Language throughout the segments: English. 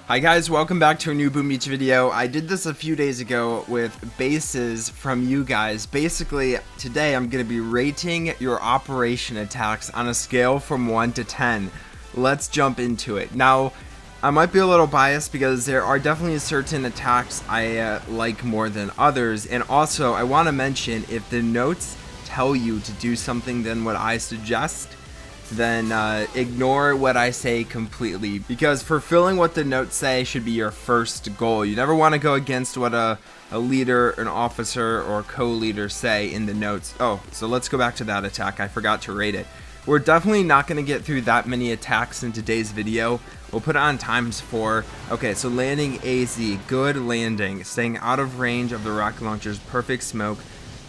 Hi guys, welcome back to a new Boom Beach video. I did this a few days ago with bases from you guys. Basically, today I'm going to be rating your operation attacks on a scale from 1 to 10. Let's jump into it. Now, I might be a little biased because there are definitely certain attacks I like more than others. And also, I want to mention, if the notes tell you to do something than what I suggest, then ignore what I say completely, because fulfilling what the notes say should be your first goal. You never want to go against what a leader, an officer, or co-leader say in the notes. Oh, so let's go back to that attack. I forgot to rate it. We're definitely not going to get through that many attacks in today's video. We'll put it on ×4. Okay, so landing AZ, good landing, staying out of range of the rocket launchers, perfect smoke,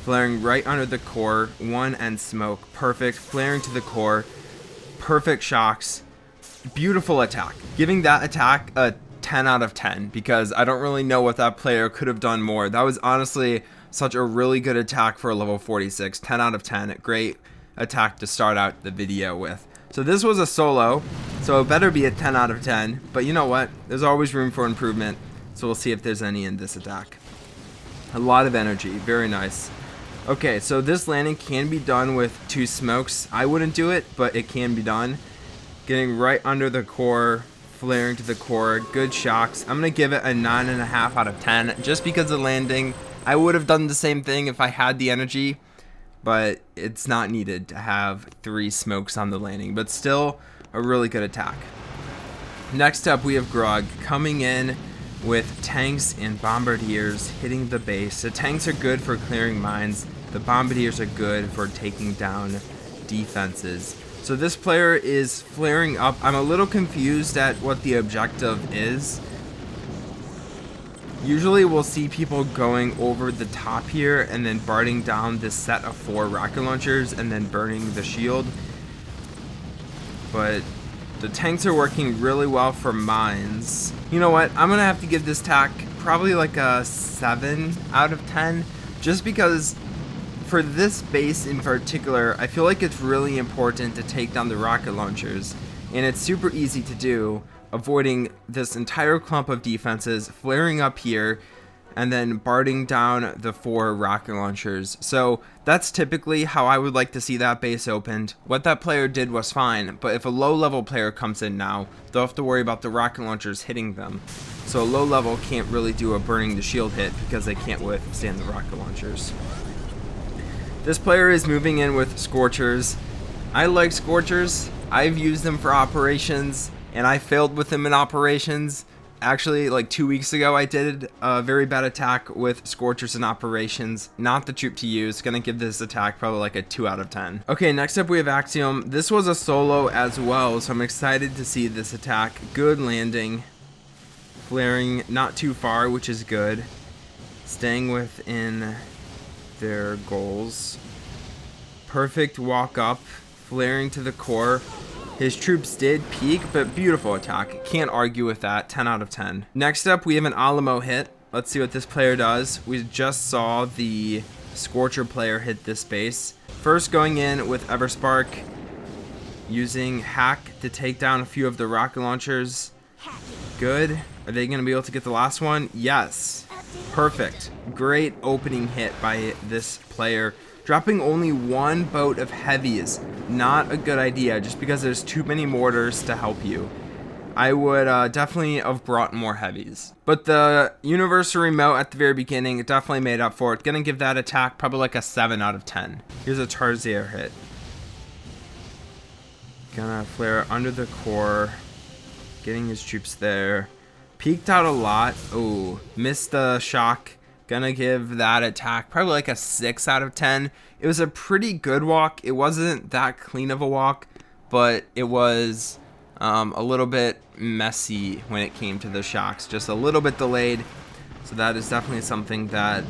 flaring right under the core, 1 and smoke, perfect, flaring to the core, perfect shocks, beautiful attack. Giving that attack a 10 out of 10 because I don't really know what that player could have done more. That was honestly such a really good attack for a level 46. 10 out of 10. Great attack to start out the video with. So this was a solo, so it better be a 10 out of 10. But you know what? There's always room for improvement. So we'll see if there's any in this attack. A lot of energy. Very nice. Okay, so this landing can be done with 2 smokes. I wouldn't do it, but it can be done. Getting right under the core, flaring to the core, good shocks. I'm going to give it a 9.5 out of 10 just because of landing. I would have done the same thing if I had the energy, but it's not needed to have 3 smokes on the landing, but still a really good attack. Next up, we have Grog coming in with tanks and bombardiers hitting the base. The tanks are good for clearing mines. The bombardiers are good for taking down defenses. So this player is flaring up. I'm a little confused at what the objective is. Usually we'll see people going over the top here and then burning down this set of 4 rocket launchers and then burning the shield. But the tanks are working really well for mines. You know what? I'm going to have to give this attack probably like a 7 out of 10. Just because for this base in particular, I feel like it's really important to take down the rocket launchers. And it's super easy to do, avoiding this entire clump of defenses, flaring up here, and then barring down the 4 rocket launchers. So that's typically how I would like to see that base opened. What that player did was fine, but if a low level player comes in now, they'll have to worry about the rocket launchers hitting them. So a low level can't really do a burning the shield hit because they can't withstand the rocket launchers. This player is moving in with Scorchers. I like Scorchers. I've used them for operations, and I failed with them in operations. Actually, like 2 weeks ago, I did a very bad attack with Scorchers in operations. Not the troop to use. Gonna give this attack probably like a 2 out of 10. Okay, next up we have Axiom. This was a solo as well, so I'm excited to see this attack. Good landing. Flaring not too far, which is good. Staying within their goals. Perfect walk up. Flaring to the core. His troops did peak, but beautiful attack. Can't argue with that. 10 out of 10. Next up, we have an Alamo hit. Let's see what this player does. We just saw the Scorcher player hit this base. First going in with Everspark, using Hack to take down a few of the rocket launchers. Good. Are they going to be able to get the last one? Yes. Perfect. Great opening hit by this player. Dropping only 1 boat of heavies, not a good idea, just because there's too many mortars to help you. I would definitely have brought more heavies. But the universal remote at the very beginning definitely made up for it. Gonna give that attack probably like a 7 out of 10. Here's a Tarsier hit. Gonna flare under the core, getting his troops there. Peeked out a lot. Oh, missed the shock. Gonna give that attack probably like a 6 out of 10. It was a pretty good walk. It wasn't that clean of a walk, but it was a little bit messy when it came to the shocks. Just a little bit delayed. So that is definitely something that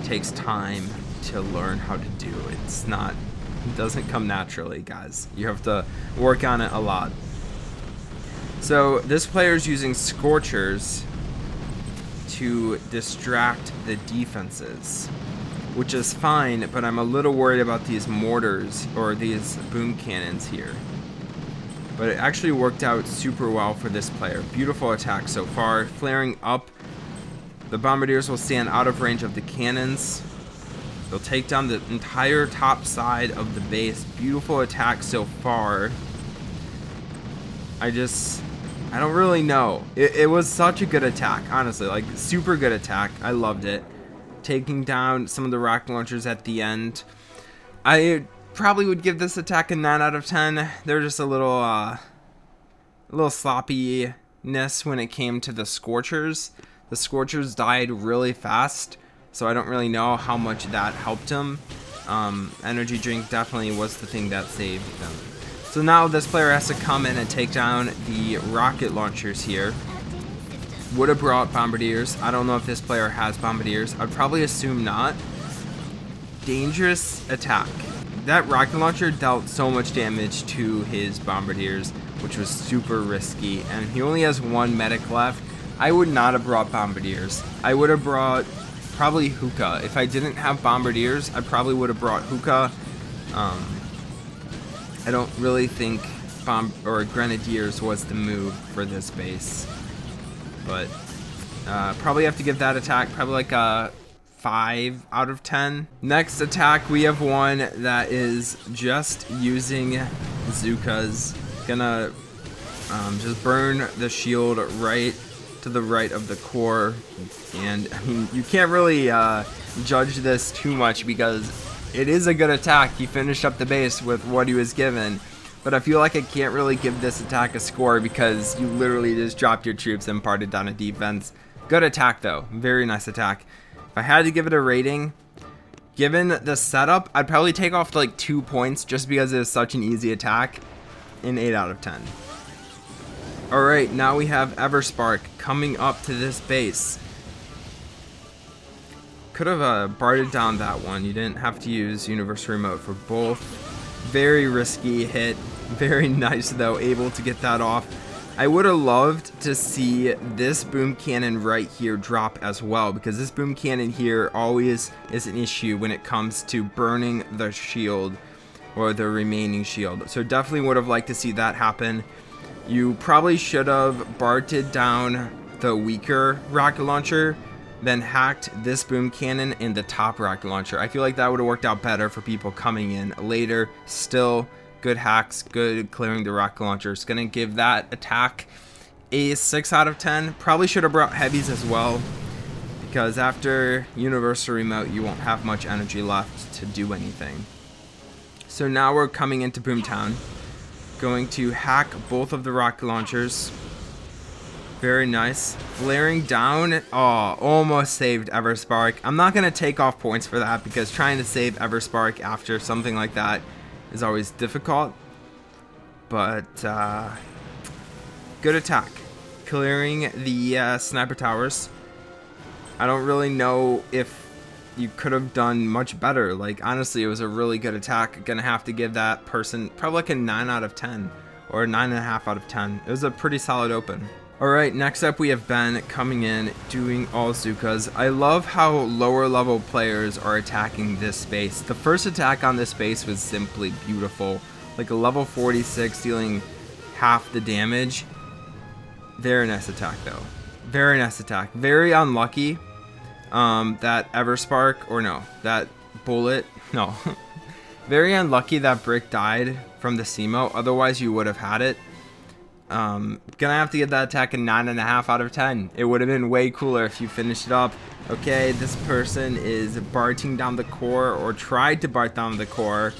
takes time to learn how to do. It doesn't come naturally, guys. You have to work on it a lot. So this player is using Scorchers to distract the defenses, which is fine, but I'm a little worried about these mortars or these boom cannons here. but it actually worked out super well for this player. Beautiful attack so far. Flaring up, the Bombardiers will stand out of range of the cannons. They'll take down the entire top side of the base. Beautiful attack so far. I don't really know. It was such a good attack, honestly. Like, super good attack. I loved it. Taking down some of the rocket launchers at the end. I probably would give this attack a 9 out of 10. They're just a little sloppiness when it came to the Scorchers. The Scorchers died really fast, so I don't really know how much that helped them. Energy drink definitely was the thing that saved them. So now this player has to come in and take down the rocket launchers here. Would have brought Bombardiers. I don't know if this player has Bombardiers. I'd probably assume not. Dangerous attack. That rocket launcher dealt so much damage to his Bombardiers, which was super risky. And he only has one medic left. I would not have brought Bombardiers. I would have brought probably Hookah. If I didn't have Bombardiers, I probably would have brought Hookah. I don't really think Grenadiers was the move for this base, but probably have to give that attack probably like a 5 out of 10. Next attack, we have one that is just using Zookas. Gonna just burn the shield right to the right of the core, and I mean, you can't really judge this too much because it is a good attack. He finished up the base with what he was given, but I feel like I can't really give this attack a score because you literally just dropped your troops and parted down a defense. Good attack though, very nice attack. If I had to give it a rating, given the setup, I'd probably take off like 2 points just because it was such an easy attack. An 8 out of 10. Alright, now we have Everspark coming up to this base. Could have barred down that one. You didn't have to use Universal Remote for both. Very risky hit. Very nice though, able to get that off. I would have loved to see this boom cannon right here drop as well, because this boom cannon here always is an issue when it comes to burning the shield or the remaining shield. So definitely would have liked to see that happen. You probably should have barted down the weaker rocket launcher, then hacked this boom cannon in the top rocket launcher. I feel like that would have worked out better for people coming in later. Still, good hacks, good clearing the rocket launcher. It's gonna give that attack a 6 out of 10. Probably should have brought heavies as well, because after Universal Remote, you won't have much energy left to do anything. So now we're coming into Boomtown. Going to hack both of the rocket launchers. Very nice. Flaring down. Oh, almost saved Everspark. I'm not going to take off points for that because trying to save Everspark after something like that is always difficult. But good attack. Clearing the sniper towers. I don't really know if you could have done much better. Like, honestly, it was a really good attack. Gonna have to give that person probably like a 9 out of 10 or a 9.5 out of 10. It was a pretty solid open. Alright, next up we have Ben coming in, doing all Zookas. I love how lower level players are attacking this space. The first attack on this space was simply beautiful. Like a level 46 dealing half the damage. Very nice attack though. Very nice attack. Very unlucky that Everspark, or no, that bullet, no. Very unlucky that Brick died from the CMO, otherwise you would have had it. Gonna have to give that attack a 9.5 out of 10. It would have been way cooler if you finished it up. Okay, this person is barting down the core, or tried to bart down the core.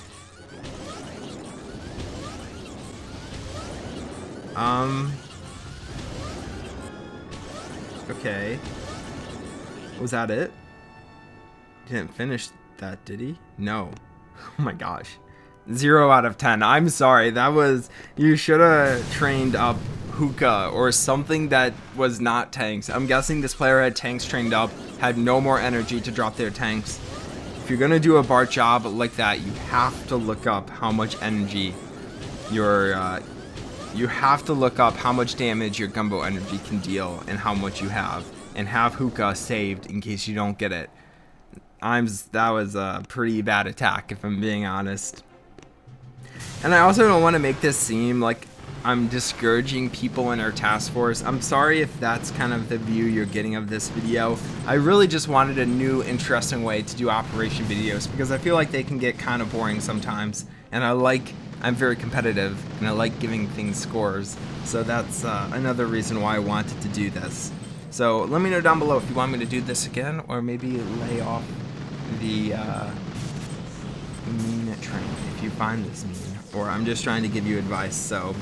Okay. Was that it? Didn't finish that, did he? No. Oh my gosh. 0 out of 10. I'm sorry. That was... You should have trained up Hookah or something that was not tanks. I'm guessing this player had tanks trained up, had no more energy to drop their tanks. If you're gonna do a BART job like that, you have to look up how much energy your... you have to look up how much damage your Gumbo energy can deal and how much you have. And have Hookah saved in case you don't get it. That was a pretty bad attack, if I'm being honest. And I also don't want to make this seem like I'm discouraging people in our task force. I'm sorry if that's kind of the view you're getting of this video. I really just wanted a new, interesting way to do operation videos because I feel like they can get kind of boring sometimes. And I'm very competitive and I like giving things scores. So that's another reason why I wanted to do this. So let me know down below if you want me to do this again or maybe lay off the mean train if you find this mean. Or I'm just trying to give you advice. So,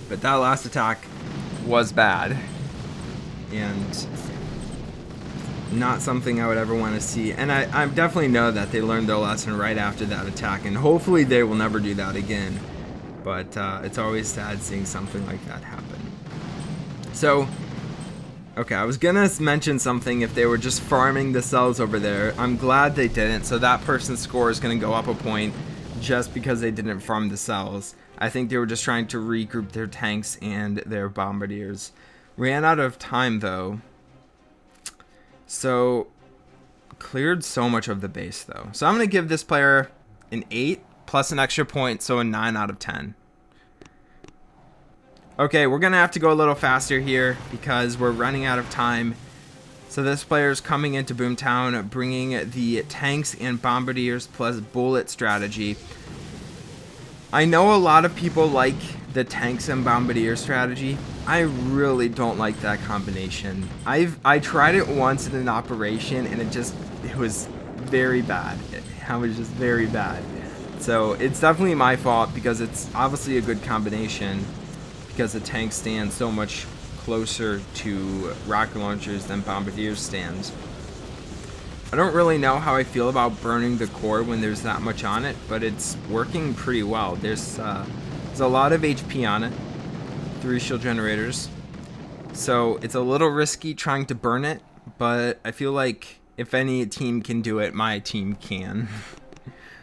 but that last attack was bad and not something I would ever want to see. And I definitely know that they learned their lesson right after that attack, and hopefully they will never do that again. But it's always sad seeing something like that happen. So, okay, I was gonna mention something if they were just farming the cells over there. I'm glad they didn't, so that person's score is gonna go up a point just because they didn't farm the cells. I think they were just trying to regroup their tanks and their bombardiers. Ran out of time though. So, cleared so much of the base though. So I'm gonna give this player an 8 plus an extra point, so a 9 out of 10. Okay, we're gonna have to go a little faster here because we're running out of time. So this player's coming into Boomtown, bringing the tanks and bombardiers plus bullet strategy. I know a lot of people like the tanks and bombardier strategy. I really don't like that combination. I tried it once in an operation and it was very bad. It was just very bad. So it's definitely my fault because it's obviously a good combination because the tanks stand so much closer to rocket launchers than bombardiers stand. I don't really know how I feel about burning the core when there's that much on it, but it's working pretty well. There's a lot of HP on it, 3 shield generators, so it's a little risky trying to burn it, but I feel like if any team can do it, my team can.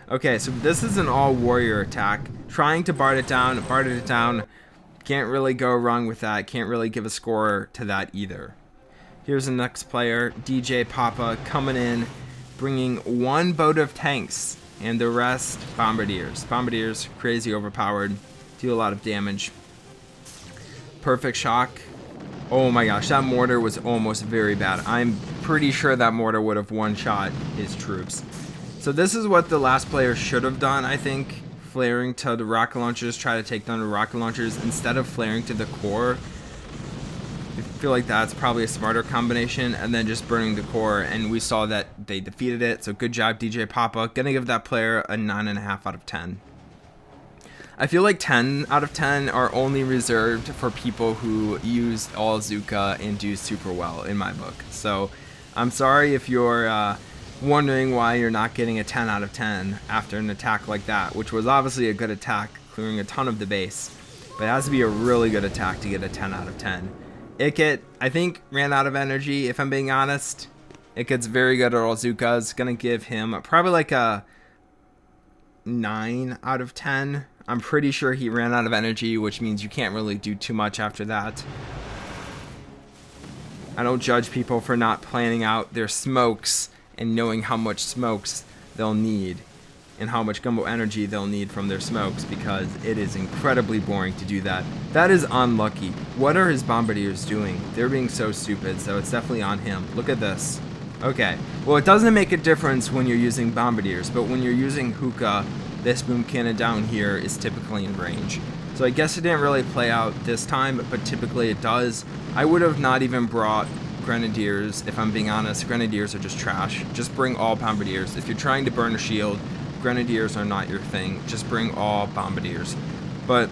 Okay, so this is an all warrior attack, trying to bard it down. Can't really go wrong with that. Can't really give a score to that either. Here's the next player, DJ Papa, coming in, bringing 1 boat of tanks and the rest bombardiers. Bombardiers, crazy overpowered, deal a lot of damage. Perfect shock. Oh my gosh, that mortar was almost very bad. I'm pretty sure that mortar would have one-shot his troops. So this is what the last player should have done, I think. Flaring to the rocket launchers, try to take down the rocket launchers instead of flaring to the core. I feel like that's probably a smarter combination, and then just burning the core, and we saw that they defeated it, so good job DJ Papa. Gonna give that player a 9.5 out of 10. I feel like 10 out of 10 are only reserved for people who use all Zooka and do super well in my book. So I'm sorry if you're wondering why you're not getting a 10 out of 10 after an attack like that, which was obviously a good attack, clearing a ton of the base, but it has to be a really good attack to get a 10 out of 10. Ikit, I think, ran out of energy, if I'm being honest. Ikit's very good at all Zookas. Gonna give him probably like a 9 out of 10. I'm pretty sure he ran out of energy, which means you can't really do too much after that. I don't judge people for not planning out their smokes and knowing how much smokes they'll need and how much gumbo energy they'll need from their smokes, because it is incredibly boring to do that. That is unlucky. What are his bombardiers doing? They're being so stupid, so it's definitely on him. Look at this. Okay, well, it doesn't make a difference when you're using bombardiers, but when you're using hookah, this boom cannon down here is typically in range. So I guess it didn't really play out this time, but typically it does. I would have not even brought grenadiers, if I'm being honest. Grenadiers are just trash. Just bring all bombardiers. If you're trying to burn a shield, grenadiers are not your thing. Just bring all bombardiers. But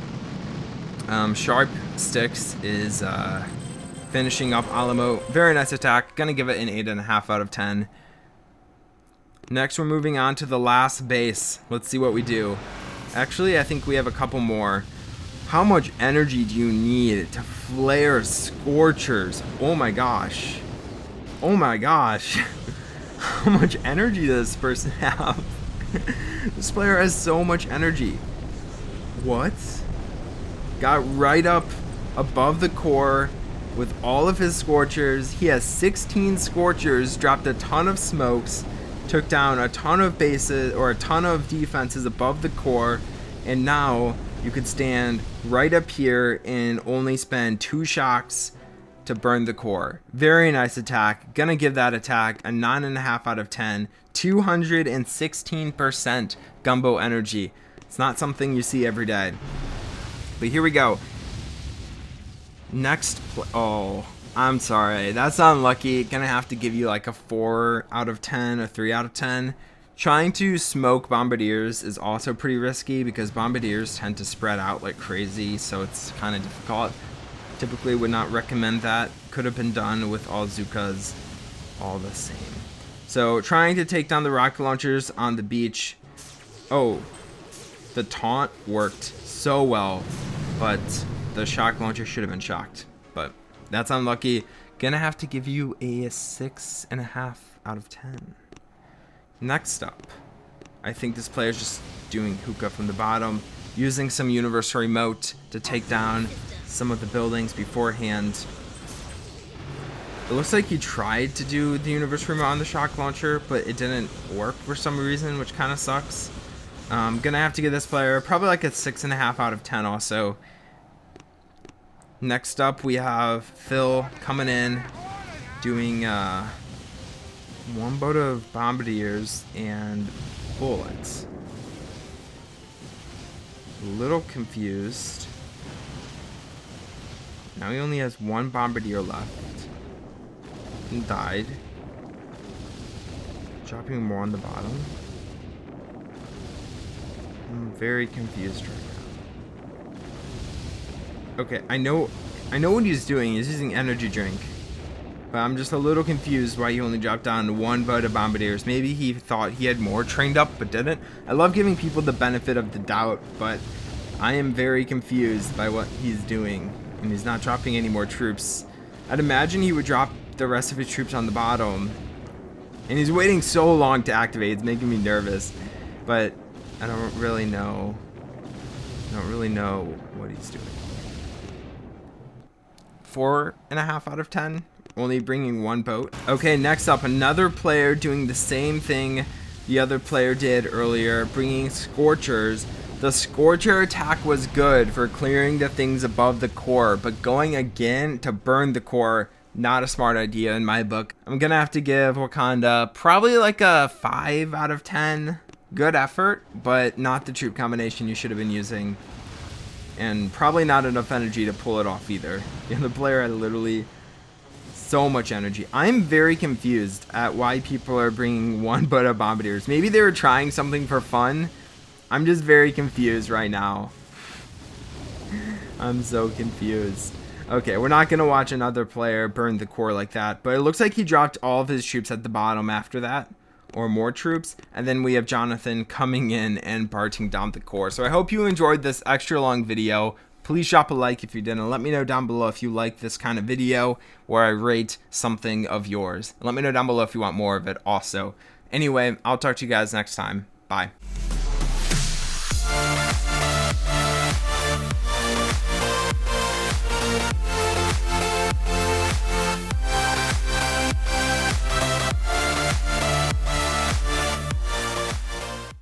Sharp Sticks is finishing up Alamo. Very nice attack. Gonna give it an 8.5 out of 10. Next, we're moving on to the last base. Let's see what we do. Actually, I think we have a couple more. How much energy do you need to flare Scorchers? Oh my gosh. Oh my gosh. How much energy does this person have? This player has so much energy. What? Got right up above the core with all of his Scorchers. He has 16 Scorchers, dropped a ton of smokes, took down a ton of bases or a ton of defenses above the core, and now you could stand right up here and only spend 2 shocks to burn the core. Very nice attack. Gonna give that attack a 9.5 out of 10. 216% gumbo energy. It's not something you see every day. But here we go. Next, oh, I'm sorry. That's unlucky. Gonna have to give you like a 4 out of 10, a 3 out of 10. Trying to smoke Bombardiers is also pretty risky because Bombardiers tend to spread out like crazy, so it's kind of difficult. Typically would not recommend that. Could have been done with all Zookas all the same. So trying to take down the rocket launchers on the beach. Oh, the taunt worked so well, but the shock launcher should have been shocked. But that's unlucky. Gonna have to give you a 6.5 out of 10. Next up, I think this player is just doing hookah from the bottom, using some universal remote to take down some of the buildings beforehand. It looks like he tried to do the universal remote on the shock launcher, but it didn't work for some reason, which kind of sucks. I'm gonna have to give this player probably like a 6.5 out of 10 also. Next up, we have Phil coming in, doing one boat of bombardiers and bullets. A little confused. Now he only has 1 bombardier left. And died. Dropping more on the bottom. I'm very confused right now. Okay, I know what he's doing. He's using energy drink. But I'm just a little confused why he only dropped down 1 boat of bombardiers. Maybe he thought he had more trained up, but didn't. I love giving people the benefit of the doubt, but I am very confused by what he's doing. And he's not dropping any more troops. I'd imagine he would drop the rest of his troops on the bottom. And he's waiting so long to activate. It's making me nervous. But I don't really know. What he's doing. 4.5 out of 10. Only bringing 1 boat. Okay, next up, another player doing the same thing the other player did earlier, bringing Scorchers. The Scorcher attack was good for clearing the things above the core, but going again to burn the core, not a smart idea in my book. I'm gonna have to give Wakanda probably like a 5 out of 10. Good effort, but not the troop combination you should have been using. And probably not enough energy to pull it off either. And the player had literally so much energy. I'm very confused at why people are bringing 1 boat of bombardiers. Maybe they were trying something for fun. I'm just very confused right now. I'm so confused. Okay, we're not going to watch another player burn the core like that, but it looks like he dropped all of his troops at the bottom after that, or more troops, and then we have Jonathan coming in and barting down the core. So I hope you enjoyed this extra long video. Please drop a like if you didn't. Let me know down below if you like this kind of video where I rate something of yours. Let me know down below if you want more of it also. Anyway, I'll talk to you guys next time. Bye.